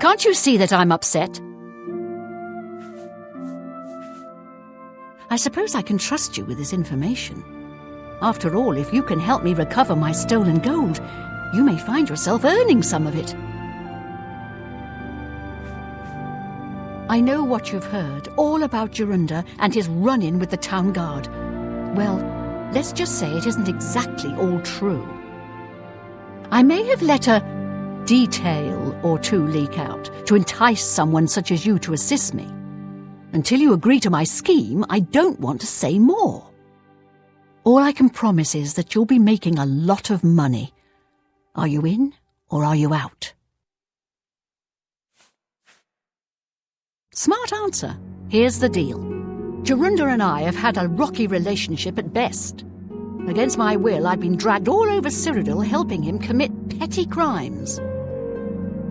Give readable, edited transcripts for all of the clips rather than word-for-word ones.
Can't you see that I'm upset? I suppose I can trust you with this information. After all, if you can help me recover my stolen gold, you may find yourself earning some of it. I know what you've heard, all about Jorunda and his run-in with the town guard. Well, let's just say it isn't exactly all true. I may have let a detail or two leak out to entice someone such as you to assist me. Until you agree to my scheme, I don't want to say more. All I can promise is that you'll be making a lot of money. Are you in or are you out? Smart answer. Here's the deal. Jorunda and I have had a rocky relationship at best. Against my will, I've been dragged all over Cyrodiil helping him commit petty crimes.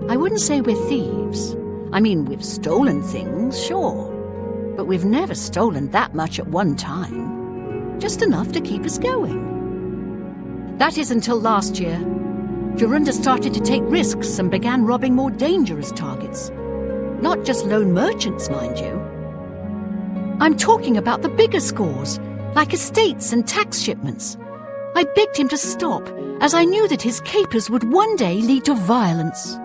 I wouldn't say we're thieves. I mean, we've stolen things, sure. But we've never stolen that much at one time. Just enough to keep us going. That is until last year. Jorunda started to take risks and began robbing more dangerous targets. Not just lone merchants, mind you. I'm talking about the bigger scores, like estates and tax shipments. I begged him to stop, as I knew that his capers would one day lead to violence.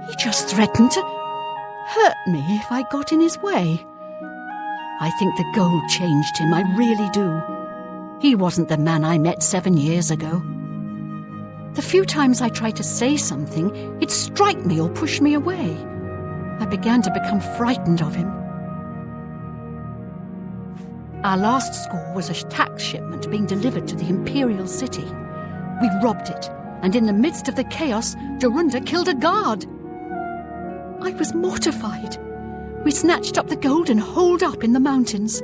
He just threatened to hurt me if I got in his way. I think the gold changed him, I really do. He wasn't the man I met 7 years ago. The few times I tried to say something, he'd strike me or push me away. I began to become frightened of him. Our last score was a tax shipment being delivered to the Imperial City. We robbed it, and in the midst of the chaos, Jorunda killed a guard. I was mortified. We snatched up the gold and holed up in the mountains.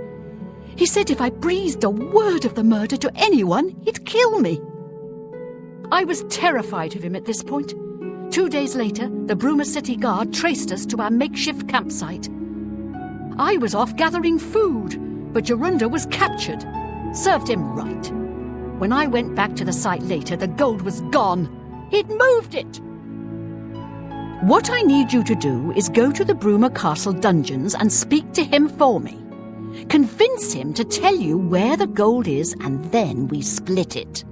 He said if I breathed a word of the murder to anyone, he'd kill me. I was terrified of him at this point. 2 days later, the Bruma City Guard traced us to our makeshift campsite. I was off gathering food, but Jorunda was captured. Served him right. When I went back to the site later, the gold was gone. He'd moved it. What I need you to do is go to the Bruma Castle dungeons and speak to him for me. Convince him to tell you where the gold is, and then we split it.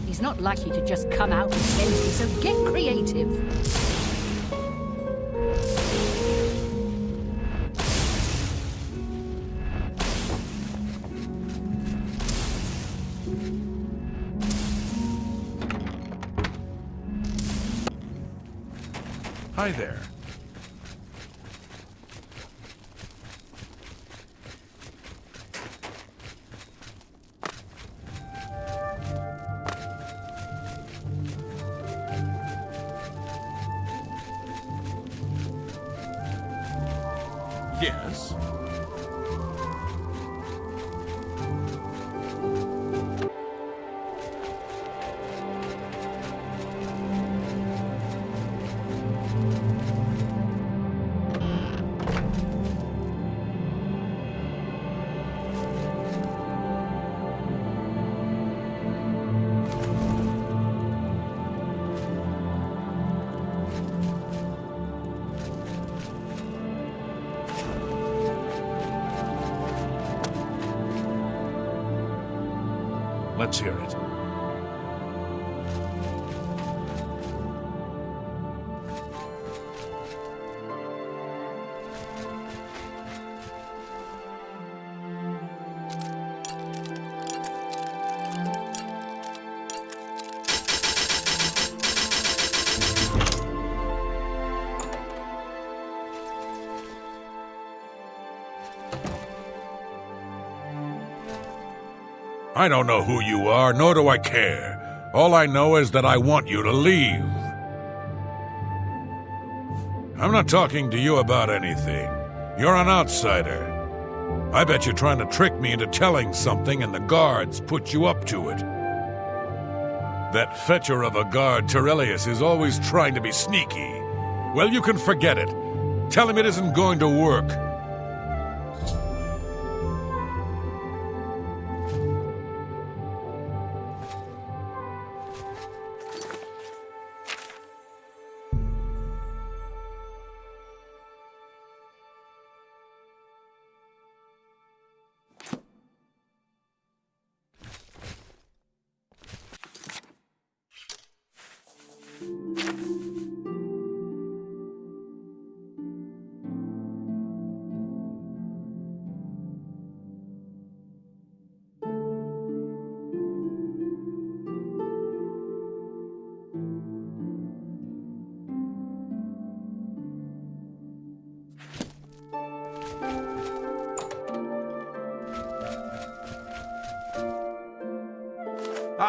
He's not likely to just come out and send me, so get creative. Hi there. Yes? Let's hear it. I don't know who you are, nor do I care. All I know is that I want you to leave. I'm not talking to you about anything. You're an outsider. I bet you're trying to trick me into telling something and the guards put you up to it. That fetcher of a guard, Terrelius, is always trying to be sneaky. Well, you can forget it. Tell him it isn't going to work.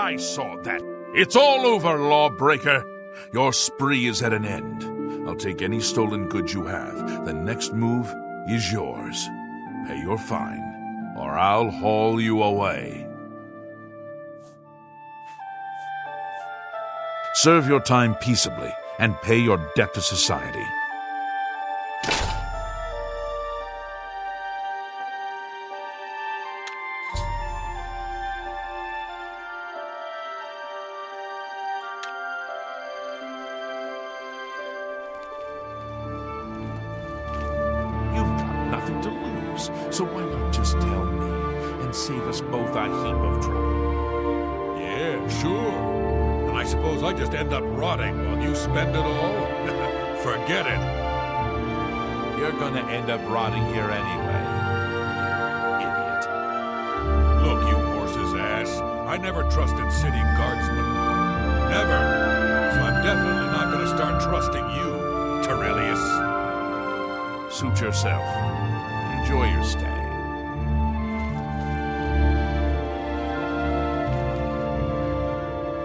I saw that. It's all over, lawbreaker. Your spree is at an end. I'll take any stolen goods you have. The next move is yours. Pay your fine, or I'll haul you away. Serve your time peaceably and pay your debt to society. You've got nothing to lose, so why not just tell me and save us both a heap of trouble? Yeah, sure. I suppose I just end up rotting while you spend it all? Forget it. You're gonna end up rotting here anyway, you idiot. Look, you horse's ass. I never trusted city guardsmen. Never. So I'm definitely not gonna start trusting you, Terrelius. Suit yourself. Enjoy your stay.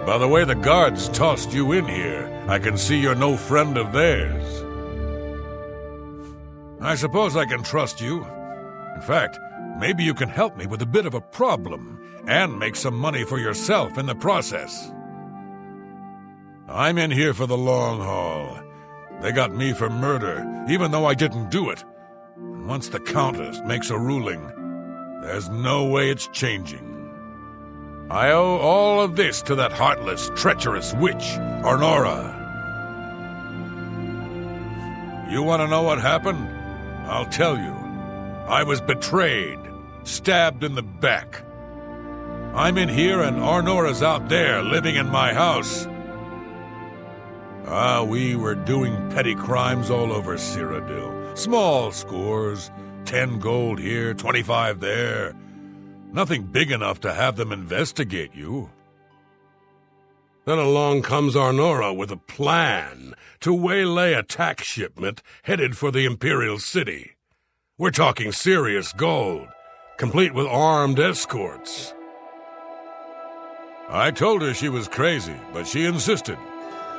By the way the guards tossed you in here, I can see you're no friend of theirs. I suppose I can trust you. In fact, maybe you can help me with a bit of a problem, and make some money for yourself in the process. I'm in here for the long haul. They got me for murder, even though I didn't do it. And once the Countess makes a ruling, there's no way it's changing. I owe all of this to that heartless, treacherous witch, Arnora. You want to know what happened? I'll tell you. I was betrayed, stabbed in the back. I'm in here and Arnora's out there, living in my house. We were doing petty crimes all over Cyrodiil. Small scores, 10 gold here, 25 there. Nothing big enough to have them investigate you. Then along comes Arnora with a plan to waylay a tax shipment headed for the Imperial City. We're talking serious gold, complete with armed escorts. I told her she was crazy, but she insisted.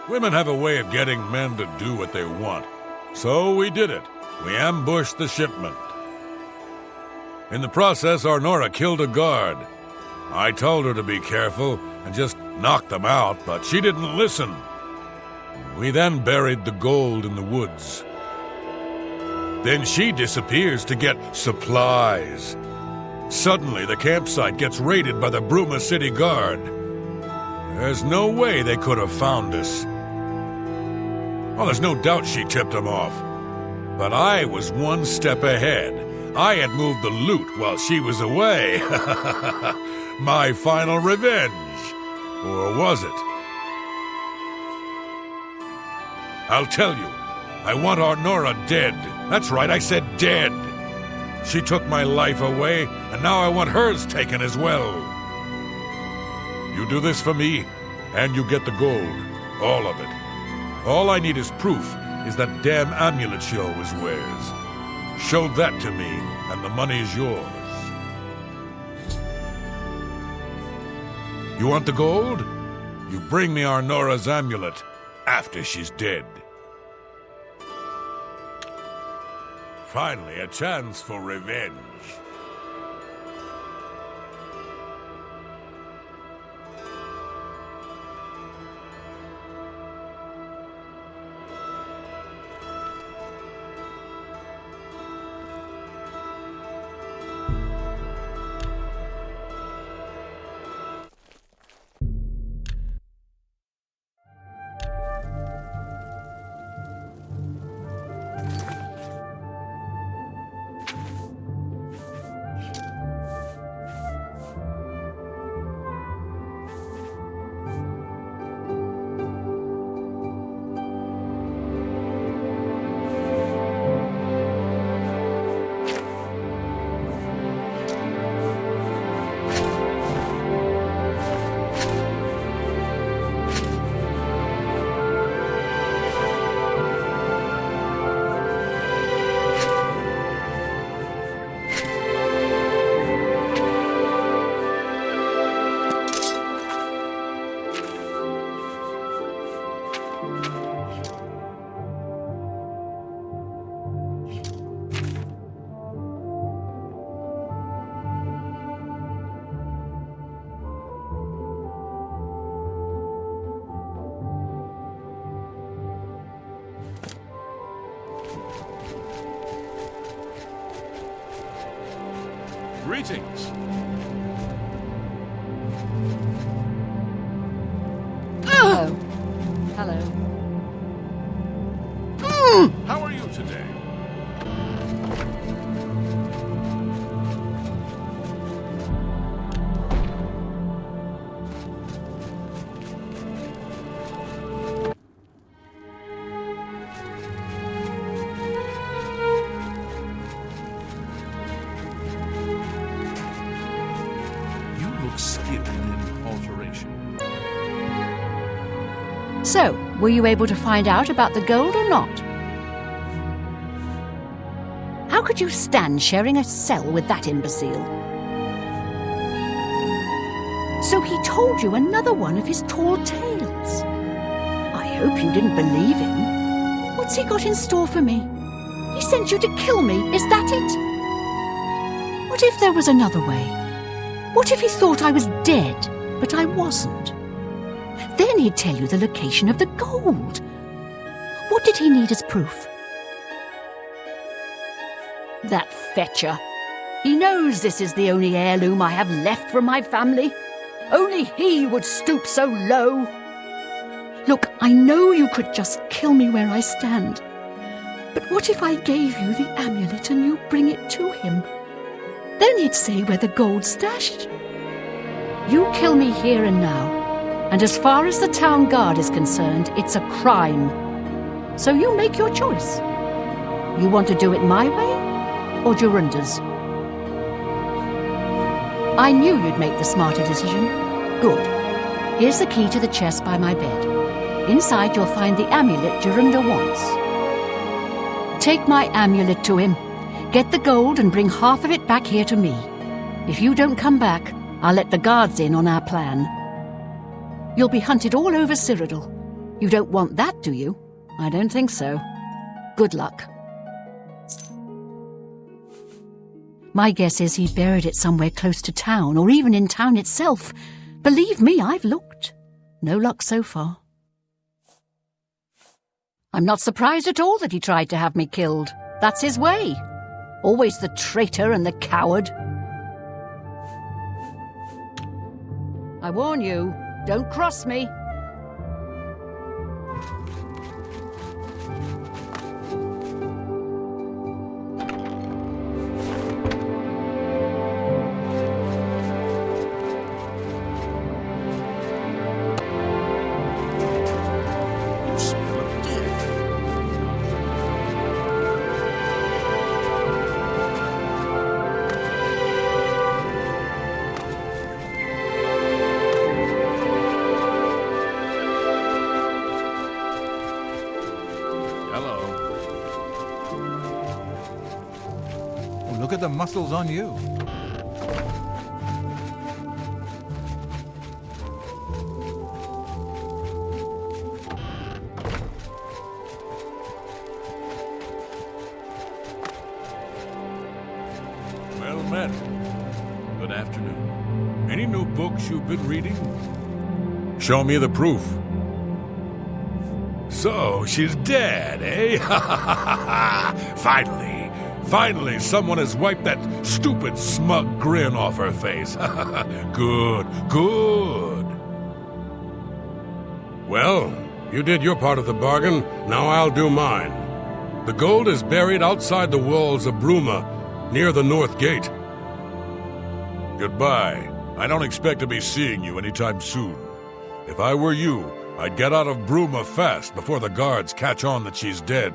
Women have a way of getting men to do what they want. So we did it. We ambushed the shipment. In the process, Arnora killed a guard. I told her to be careful and just knock them out, but she didn't listen. We then buried the gold in the woods. Then she disappears to get supplies. Suddenly, the campsite gets raided by the Bruma City Guard. There's no way they could have found us. Well, there's no doubt she tipped them off. But I was one step ahead. I had moved the loot while she was away. My final revenge. Or was it? I'll tell you. I want Arnora dead. That's right, I said dead. She took my life away, and now I want hers taken as well. You do this for me, and you get the gold. All of it. All I need is proof is that damn amulet she always wears. Show that to me, and the money's yours. You want the gold? You bring me Arnora's amulet after she's dead. Finally, a chance for revenge. Greetings. Oh. Hello. How are you today? You look skilled in alteration. So, were you able to find out about the gold or not? How could you stand sharing a cell with that imbecile? So he told you another one of his tall tales. I hope you didn't believe him. What's he got in store for me? He sent you to kill me, is that it? What if there was another way? What if he thought I was dead, but I wasn't? Then he'd tell you the location of the gold. What did he need as proof? That fetcher. He knows this is the only heirloom I have left from my family. Only he would stoop so low. Look, I know you could just kill me where I stand. But what if I gave you the amulet and you bring it to him? Then he'd say where the gold's stashed. You kill me here and now. And as far as the town guard is concerned, it's a crime. So you make your choice. You want to do it my way or Jorunda's? I knew you'd make the smarter decision. Good. Here's the key to the chest by my bed. Inside you'll find the amulet Jorunda wants. Take my amulet to him. Get the gold and bring half of it back here to me. If you don't come back, I'll let the guards in on our plan. You'll be hunted all over Cyrodiil. You don't want that, do you? I don't think so. Good luck. My guess is he buried it somewhere close to town, or even in town itself. Believe me, I've looked. No luck so far. I'm not surprised at all that he tried to have me killed. That's his way. Always the traitor and the coward. I warn you, don't cross me. Look at the muscles on you. Well met. Good afternoon. Any new books you've been reading? Show me the proof. So, she's dead, eh? Finally, someone has wiped that stupid, smug grin off her face. Good. Well, you did your part of the bargain, now I'll do mine. The gold is buried outside the walls of Bruma, near the North Gate. Goodbye. I don't expect to be seeing you anytime soon. If I were you, I'd get out of Bruma fast before the guards catch on that she's dead.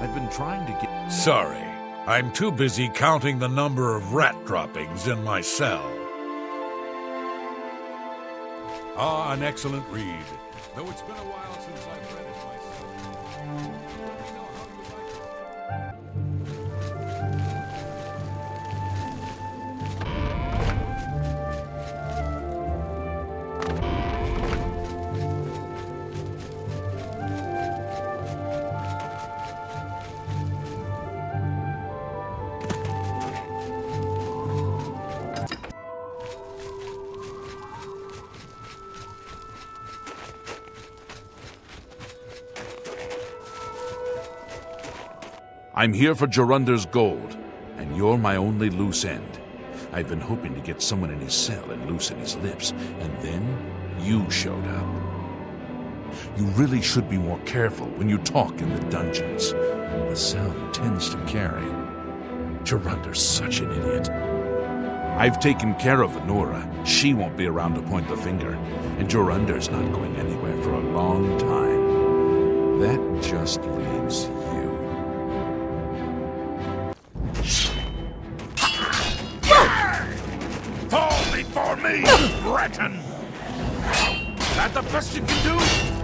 I've been trying to get... Sorry, I'm too busy counting the number of rat droppings in my cell. Ah, an excellent read, though it's been a while since I've read it myself. Let me know how you like it. I'm here for Jorunda's gold. and you're my only loose end. I've been hoping to get someone in his cell and loosen his lips, and then you showed up. You really should be more careful when you talk in the dungeons. The sound tends to carry. Jorunder's such an idiot. I've taken care of Honora. She won't be around to point the finger, and Jorunder's not going anywhere for a long time. That just leaves you. Fall before me, Breton! Is that the best you can do?